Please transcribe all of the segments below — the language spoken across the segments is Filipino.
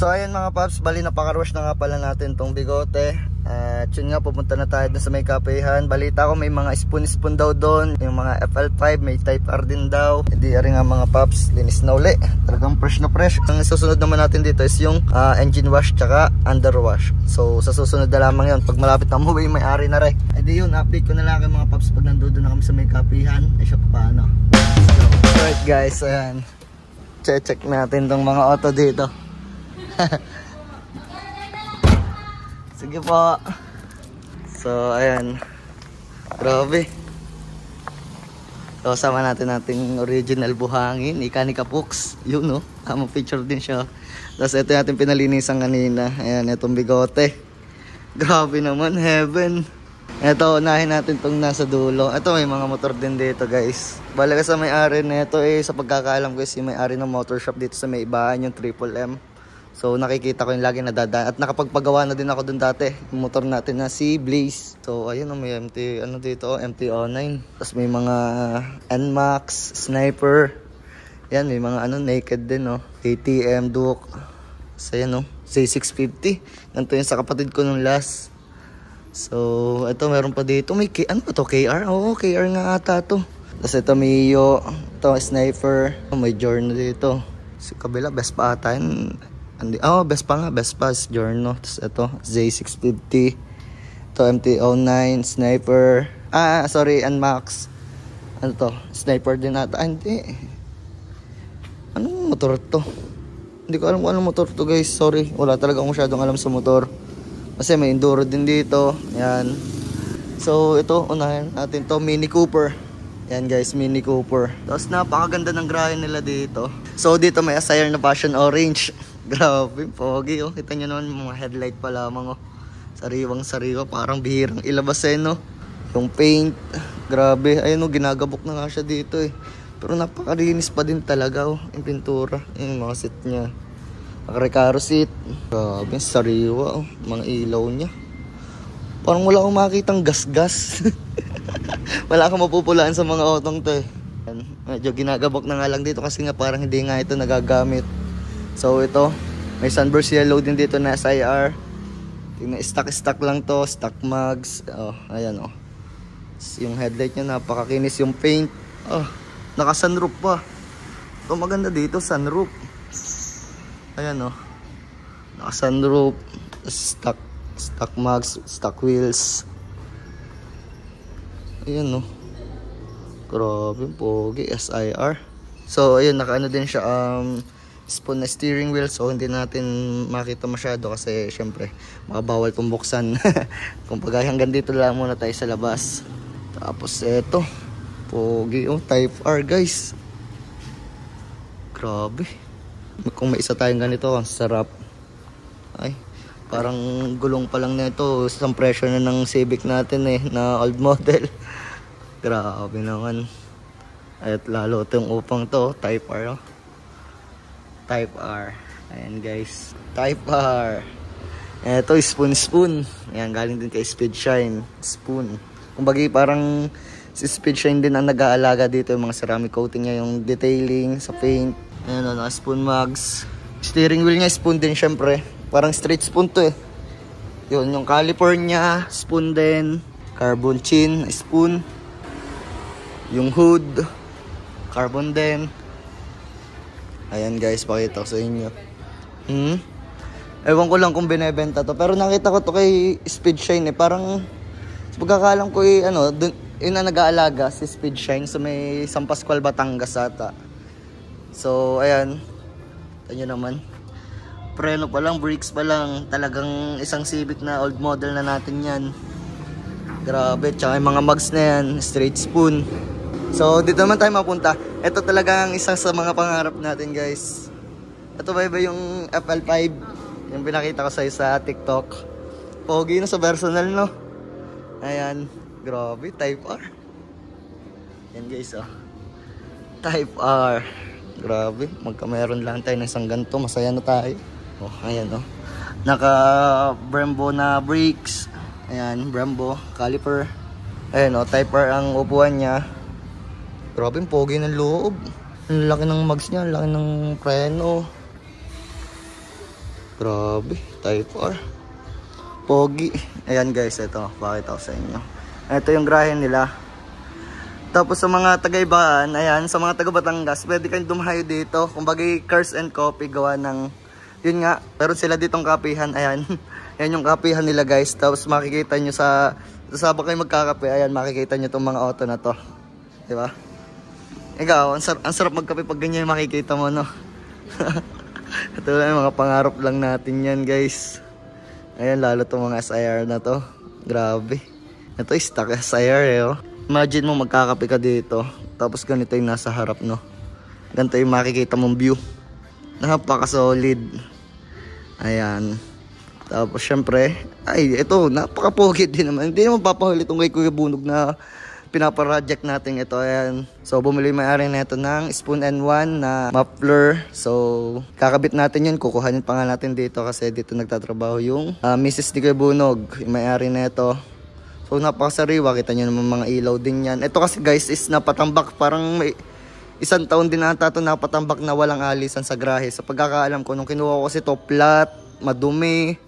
So ayun mga paps, bali napaka-rush na nga pala natin tong bigote. At yun nga, pupunta na tayo dun sa may kapehan. Balita ko may mga spoon daw doon. Yung mga FL5, may Type R din daw. Hindi rin nga mga paps, linis na uli. Talagang fresh na fresh. Ang susunod naman natin dito is yung engine wash tsaka under wash. So sa susunod na lamang yun. Pag malapit na umuwi, may-ari na rin. E di yun, update ko na lang kay mga paps pag nandoon na kami sa may kapehan. Ay siya paano. Alright guys, ayan. Check natin tong mga auto dito. Sige po. So ayan. Grabe. So sama nating original buhangin, Ikanika Pux. Yun no, tamang picture din siya. Tapos ito natin pinalinisan kanina. Ayan, itong bigote. Grabe naman, heaven. Ito, unahin natin itong nasa dulo. Ito, may mga motor din dito guys. Balaga sa may-ari nito sa pagkakaalam ko yung may-ari ng motor shop dito sa may Ibaan, yung Triple M. So nakikita ko yung lagi nadadaan. At nakapagpagawa na din ako dun dati. Yung motor natin na si Blaze. So ayun, may MT, ano dito, MT-09. Tapos may mga NMAX, Sniper. Yan, may mga naked din, no. ATM, Duke. So yan, no. Z650. Ganito yung sa kapatid ko nung last. So ito, meron pa dito. May, ano ba to, KR? Oo, KR nga ata to. Tapos ito, Mio. Ito, Sniper. May Journal dito. Sa kabila, best pa ata yun. Best pa is Giorno. Tapos ito, Z650. Ito, MT-09, Sniper. Sorry, NMAX. Ano to? Sniper din ata. Hindi. Anong motor to? Hindi ko alam kung anong motor to guys. Sorry, wala talaga akong masyadong alam sa motor. Kasi may enduro din dito. Yan. So, ito, unahin natin to, Mini Cooper. Yan guys, Mini Cooper. Tapos napakaganda ng grahe nila dito. So, dito may Asayer na Passion Orange. Grabe, pogi oh. Kita nyo naman mga headlight pa lamang oh. Sariwang-sariwa, parang bihirang ilabas no. Yung paint, grabe. Ayun oh, ginagabok na nga siya dito Pero napakalinis pa din talaga oh, yung pintura. Yung mga seat niya. Recaro seat. Grabe, sariwa oh. Mga ilaw niya. Parang wala akong makitang gas-gas. Wala akong mapupulaan sa mga otong to Medyo ginagabok na nga lang dito kasi nga parang hindi nga ito nagagamit. So ito, may sunburst yellow din dito na SIR. Tingnan, stock lang to, stock mags. Oh, ayan oh. Yung headlight niya napakakinis, yung paint. Oh, naka-sunroof pa. Ito maganda dito, sunroof. Ayan oh. Naka-sunroof, stock mags, stock wheels. Ayan oh. Grabe, pogi, SIR. So ayun, naka-ano din siya spoon na steering wheel, so hindi natin makita masyado kasi syempre makabawal itong buksan. Kumbaga hanggang dito lang muna tayo sa labas. Tapos eto, pogi oh, Type R guys. Grabe. Kung may isa tayong ganito, ang sarap. Ay, parang gulong pa lang na ito, isang pressure na ng Civic natin na old model. Grabe naman. At lalo itong upang to, Type R oh. Type R. Ayan guys, Type R. Ito, spoon. Ayan, galing din kay Speed Shine. Spoon. Kumbaga parang si Speed Shine din ang nag-aalaga dito. Yung mga ceramic coating niya, yung detailing sa paint. Ayan o, spoon mags. Steering wheel niya, spoon din syempre. Parang straight spoon to Yun, yung caliper niya, spoon din. Carbon chin, spoon. Yung hood, carbon din. Ayan guys, pakita ko sa inyo. Ewan ko lang kung binebenta to. Pero nakita ko to kay Speed Shine Parang, sa pagkakalam ko dun, yun na nag-aalaga si Speed Shine sa may San Pascual, Batangas ata. So, ayan. Ito nyo naman. Preno pa lang, brakes pa lang. Talagang isang Civic na old model na natin yan. Grabe, tsaka yung mga mags na yan. Straight spoon. So, dito naman tayo mapunta. Ito talagang isang sa mga pangarap natin, guys. Ito ba yung FL5? Yung pinakita ko sa'yo sa TikTok. Pogi na sa personal, no? Ayan. Grabe, Type R. Yan, guys, oh. Type R. Grabe. Magkameron lang tayo ng isang ganito. Masaya na tayo. Oh, ayan, oh. Naka-Brembo na brakes. Ayan, Brembo. Caliper. Ayan, oh. Type R ang upuan niya. Grabe, pogi ng loob. Ang laki ng mags niya, ang laki ng preno. Grabe, Type R. Pogi. Ayan guys, ito. Pakita ko sa inyo. Ito yung grahe nila. Tapos sa mga taga-Ibaan, ayan, sa mga taga-Batangas, pwede kayong dumayo dito. Kumbaga, Cars and Coffee gawa ng, yun nga, meron sila ditong kapihan, ayan. Ayan yung kapihan nila guys. Tapos makikita nyo sabang kayo magkakape, ayan, makikita nyo itong mga auto na to. Diba? Ikaw, ang sarap magkape pag ganyan yung makikita mo, no? Ito lang, mga pangarap lang natin yan guys. Ayan, lalo itong mga SIR na to. Grabe. Ito, stock SIR eh, oh. Imagine mo magkakape ka dito, tapos ganito yung nasa harap, no? Ganito yung makikita mong view. Napaka-solid. Ayan. Tapos syempre, ay, ito, napaka-pogi din naman. Hindi naman papahuli itong kay Kuya Bunog na pinaparoject natin ito. Ayan. So, bumili may-ari na ito ng Spoon & One na muffler. So, kakabit natin yun. Kukuhanin pa nga natin dito kasi dito nagtatrabaho yung Mrs. ni Kuya Bunog, yung may-ari na ito. So napakasariwa, kita nyo naman mga ilaw din yan. Ito kasi guys is napatambak, parang may isang taon din ata ito napatambak na walang alisan sa grahe. Sa pagkakaalam ko, nung kinuha ko kasi ito, flat, madumi,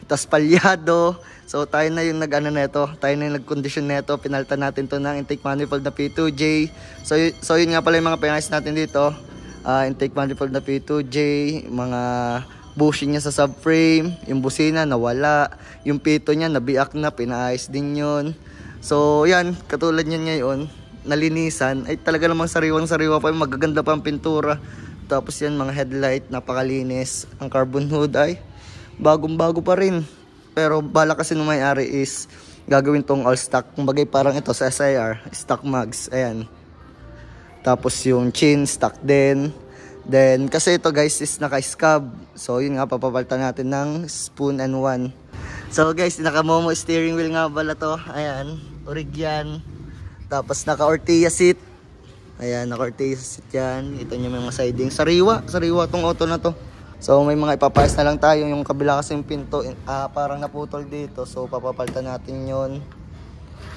tas palyado. So tayo na yung nag-ano neto, tayo na yung nag-condition neto, pinaltan natin to ng intake manifold na P2J. So yun nga pala yung mga pinayos natin dito. Intake manifold na P2J, mga bushing niya sa subframe, yung busina nawala, yung pito niya nabiak na, pinaayos din yun. So yan, katulad niyan ngayon, nalinisan, ay talaga namang sariwang-sariwa pa, magaganda pa ang pintura. Tapos yan, mga headlight, napakalinis. Ang carbon hood ay bagong-bago pa rin. Pero bala kasi nung may-ari is gagawin tong all stock. Kumbagay parang ito sa SIR, stock mags, ayan. Tapos yung chin, stock din. Then, kasi ito guys is naka-scab. So, yun nga, papapalitan natin ng Spoon & One. So guys, naka-Momo steering wheel nga pala to. Ayan, orig yan. Tapos naka-Ortia seat. Ayan, naka-Ortia seat yan. Ito nyo may mga siding. Sariwa tong auto na to. So, may mga ipapayos na lang tayo. Yung kabila kasi yung pinto, parang naputol dito. So, papapalitan natin yun.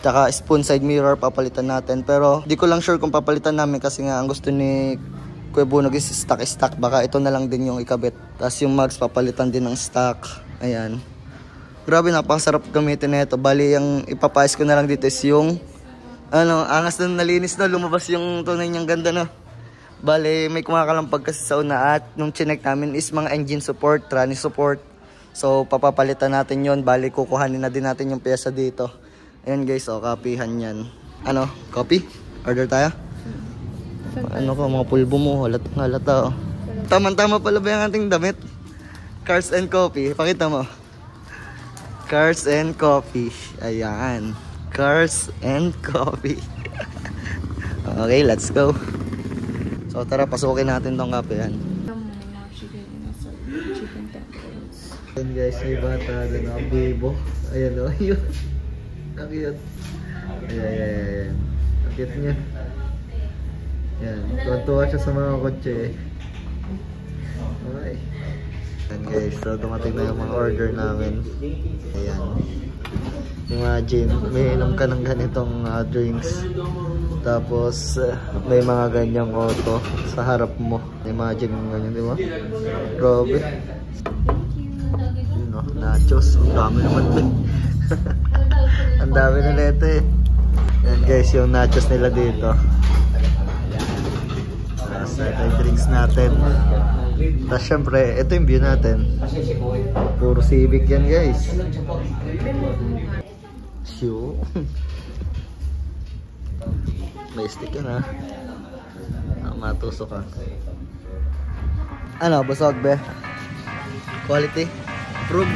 Tsaka spoon side mirror, papalitan natin. Pero, di ko lang sure kung papalitan namin kasi nga ang gusto ni Kuya Bunog is stock. Baka ito na lang din yung ikabit. Tapos yung mags papalitan din ng stock. Ayan. Grabe, napakasarap gamitin na ito. Bali, yung ipapayos ko na lang dito is yung angas na nalinis na. Lumabas yung tunay niyang ganda na. Bali, may kumakalampag kasi sa una. At nung chinek namin is mga engine support, tranny support. So, papapalitan natin yon. Bali, kukuhanin na din natin yung pyesa dito. Ayan guys, copyhan yan. Ano, copy? Order tayo? Ano ko, mga pulbo mo, halata oh. Tama-tama pala ba yung ating damit? Cars and Coffee, pakita mo. Cars and Coffee, ayan. Cars and Coffee. Okay, let's go. So tara, pasukin natin tong kape yan. Ayan guys, may bata doon ang bibo. Ayan o, yun. Nakiyot. Ayan. Nakiyot niya. Yan, tuwa siya sa mga kotse. Okay. Yan guys, so dumating na yung mga order namin. Ayan. Imagine, may inom ka ng ganitong drinks. Tapos, may mga ganyang auto sa harap mo. Imagine yung ganyan, di ba? Grabe. Yun o, nachos. Ang dami naman din. Ang dami na nito eh. Yan guys, yung nachos nila dito. Ito yung drinks natin. Tapos syempre, ito yung view natin. Puro Civic yan guys. Sure. May stick yan ha. Matusok ka. Ano, busog be? Quality? Approve?